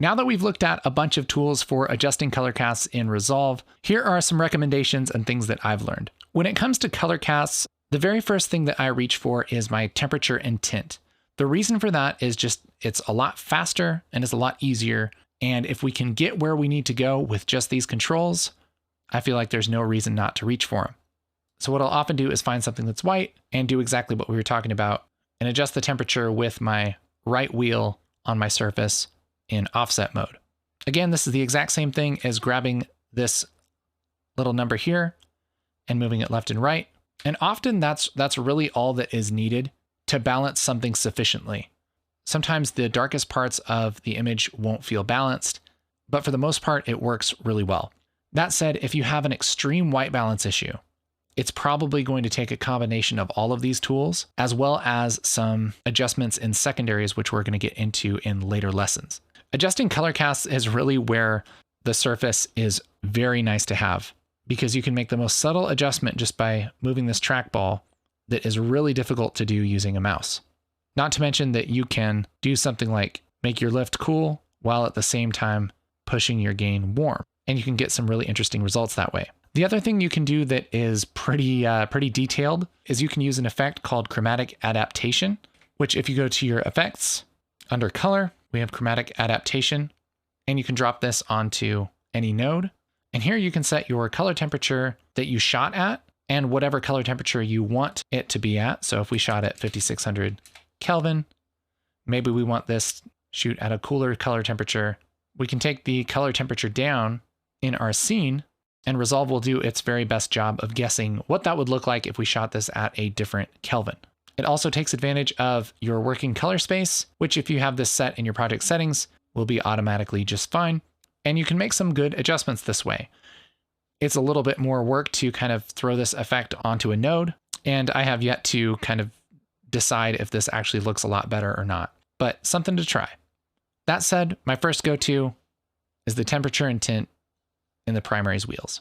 Now that we've looked at a bunch of tools for adjusting color casts in Resolve, here are some recommendations and things that I've learned. When it comes to color casts, the very first thing that I reach for is my temperature and tint. The reason for that is just it's a lot faster and it's a lot easier. And if we can get where we need to go with just these controls, I feel like there's no reason not to reach for them. So what I'll often do is find something that's white and do exactly what we were talking about and adjust the temperature with my right wheel on my surface in offset mode. Again, this is the exact same thing as grabbing this little number here and moving it left and right. And often that's really all that is needed to balance something sufficiently. Sometimes the darkest parts of the image won't feel balanced, but for the most part, it works really well. That said, if you have an extreme white balance issue, it's probably going to take a combination of all of these tools, as well as some adjustments in secondaries, which we're going to get into in later lessons. Adjusting color casts is really where the surface is very nice to have, because you can make the most subtle adjustment just by moving this trackball that is really difficult to do using a mouse. Not to mention that you can do something like make your lift cool while at the same time pushing your gain warm, and you can get some really interesting results that way. The other thing you can do that is pretty detailed is you can use an effect called chromatic adaptation, which if you go to your effects under color, we have chromatic adaptation, and you can drop this onto any node. And here you can set your color temperature that you shot at and whatever color temperature you want it to be at. So if we shot at 5600 Kelvin, maybe we want this shoot at a cooler color temperature. We can take the color temperature down in our scene, and Resolve will do its very best job of guessing what that would look like if we shot this at a different Kelvin. It also takes advantage of your working color space, which if you have this set in your project settings, will be automatically just fine. And you can make some good adjustments this way. It's a little bit more work to kind of throw this effect onto a node, and I have yet to kind of decide if this actually looks a lot better or not, but something to try. That said, my first go-to is the temperature and tint in the primaries wheels.